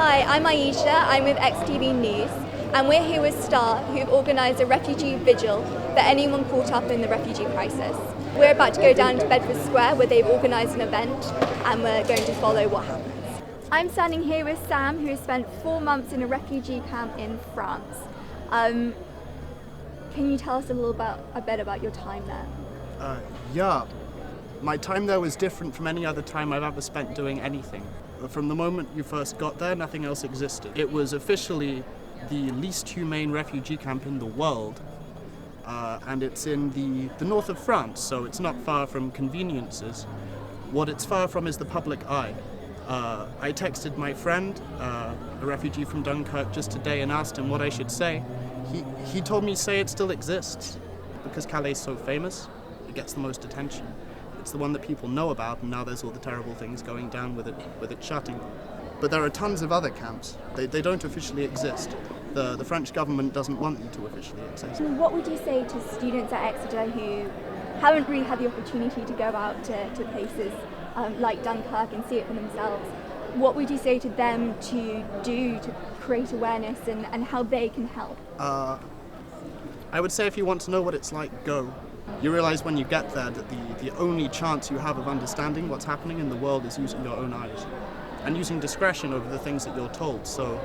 Hi, I'm Aisha. I'm with XTV News, and we're here with Star, who've organised a refugee vigil for anyone caught up in the refugee crisis. We're about to go down to Bedford Square, where they've organised an event, and we're going to follow what happens. I'm standing here with Sam, who has spent 4 months in a refugee camp in France. Can you tell us a bit about your time there? Yeah. My time there was different from any other time I've ever spent doing anything. From the moment you first got there, nothing else existed. It was officially the least humane refugee camp in the world, and it's in the north of France, so it's not far from conveniences. What it's far from is the public eye. I texted my friend, a refugee from Dunkirk, just today and asked him what I should say. He told me say it still exists, because Calais is so famous, it gets the most attention. It's the one that people know about, and now there's all the terrible things going down with it shutting. But there are tons of other camps. They don't officially exist. The French government doesn't want them to officially exist. What would you say to students at Exeter who haven't really had the opportunity to go out to places like Dunkirk and see it for themselves? What would you say to them to do to create awareness and how they can help? I would say if you want to know what it's like, go. You realise when you get there that the only chance you have of understanding what's happening in the world is using your own eyes and using discretion over the things that you're told. So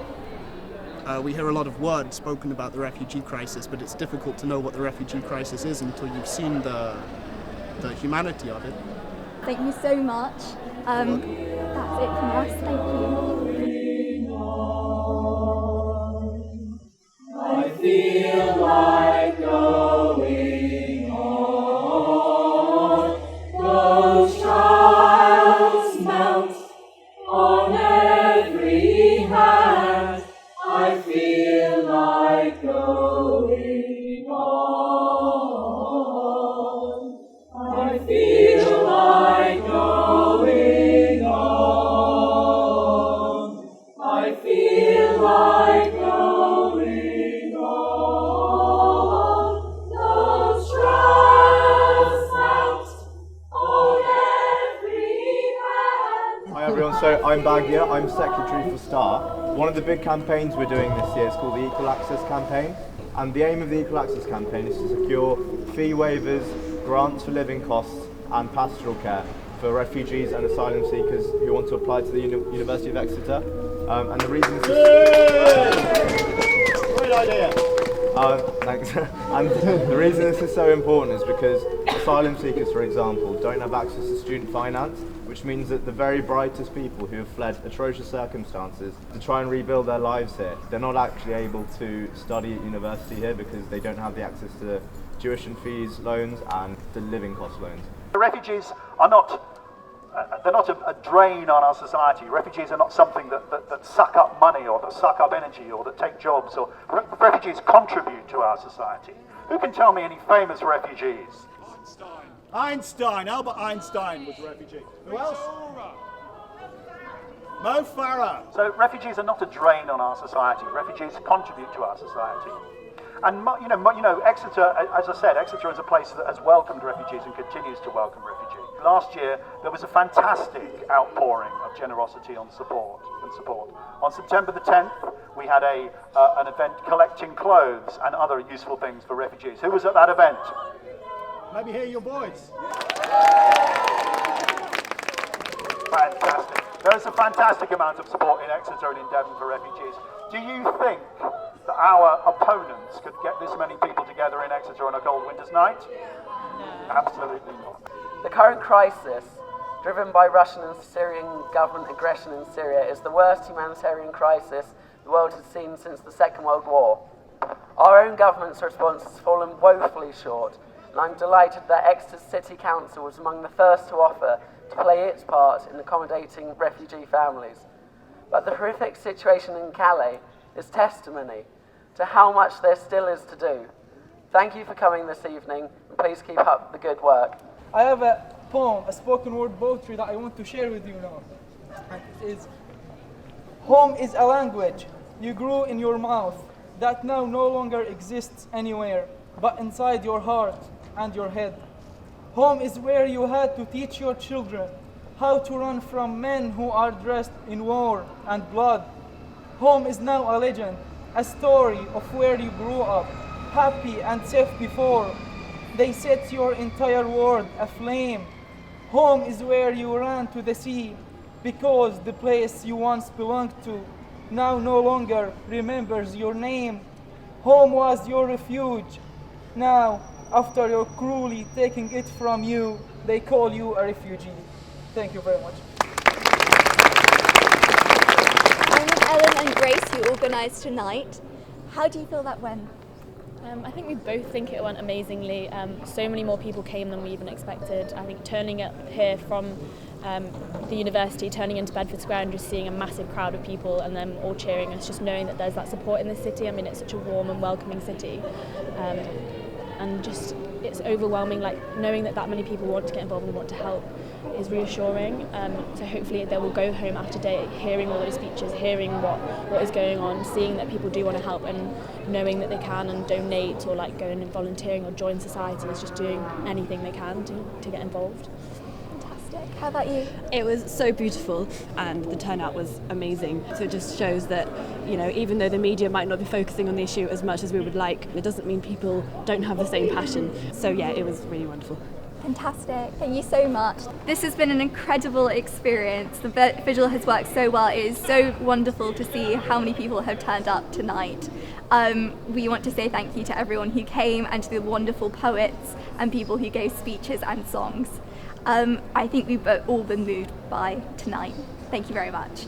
we hear a lot of words spoken about the refugee crisis, but it's difficult to know what the refugee crisis is until you've seen the humanity of it. Thank you so much. That's it from us. Thank you. I feel like going on. Those trials mount on every hand. I feel like going on. I feel like going on. I feel like going on. Those trials mount on every hand. Hi everyone, so I'm Bagya, I'm Secretary for STAR. One of the big campaigns we're doing this year is called the Equal Access Campaign, and the aim of the Equal Access Campaign is to secure fee waivers, grants for living costs and pastoral care for refugees and asylum seekers who want to apply to the University of Exeter. And the reason this is... Great idea! Thanks. And the reason this is so important is because asylum seekers, for example, don't have access to student finance, which means that the very brightest people who have fled atrocious circumstances to try and rebuild their lives here, they're not actually able to study at university here because they don't have the access to tuition fees, loans and the living cost loans. The refugees are not they're not a drain on our society. Refugees are not something that suck up money or that suck up energy or that take jobs. Or refugees contribute to our society. Who can tell me any famous refugees? Einstein. Albert Einstein was a refugee. Who else? Mo Farah. So refugees are not a drain on our society. Refugees contribute to our society. And Exeter, as I said, Exeter is a place that has welcomed refugees and continues to welcome refugees. Last year, there was a fantastic outpouring of generosity and support. On September the 10th, we had an event collecting clothes and other useful things for refugees. Who was at that event? Let me hear your voice. Fantastic. There is a fantastic amount of support in Exeter and in Devon for refugees. Do you think that our opponents could get this many people together in Exeter on a cold winter's night? No. Absolutely not. The current crisis, driven by Russian and Syrian government aggression in Syria, is the worst humanitarian crisis the world has seen since the Second World War. Our own government's response has fallen woefully short, and I'm delighted that Exeter City Council was among the first to offer to play its part in accommodating refugee families. But the horrific situation in Calais is testimony to how much there still is to do. Thank you for coming this evening, and please keep up the good work. I have a poem, a spoken word poetry that I want to share with you now. And it is, home is a language you grew in your mouth that now no longer exists anywhere but inside your heart and your head. Home is where you had to teach your children how to run from men who are dressed in war and blood. Home is now a legend, a story of where you grew up, happy and safe before. They set your entire world aflame. Home is where you ran to the sea, because the place you once belonged to now no longer remembers your name. Home was your refuge. Now, after you're cruelly taking it from you, they call you a refugee. Thank you very much. I'm with Ellen and Grace, who organised tonight. How do you feel that went? I think we both think it went amazingly. So many more people came than we even expected. I think turning up here from the university, turning into Bedford Square and just seeing a massive crowd of people and them all cheering us, just knowing that there's that support in the city. I mean, it's such a warm and welcoming city. And just, it's overwhelming, like knowing that many people want to get involved and want to help is reassuring. So hopefully they will go home after day hearing all those speeches, hearing what is going on, seeing that people do want to help and knowing that they can and donate or like going and volunteering or join societies, just doing anything they can to get involved. Fantastic. How about you? It was so beautiful and the turnout was amazing. So it just shows that, you know, even though the media might not be focusing on the issue as much as we would like, it doesn't mean people don't have the same passion. So yeah, it was really wonderful. Fantastic. Thank you so much. This has been an incredible experience. The Vigil has worked so well. It is so wonderful to see how many people have turned up tonight. We want to say thank you to everyone who came and to the wonderful poets and people who gave speeches and songs. I think we've all been moved by tonight. Thank you very much.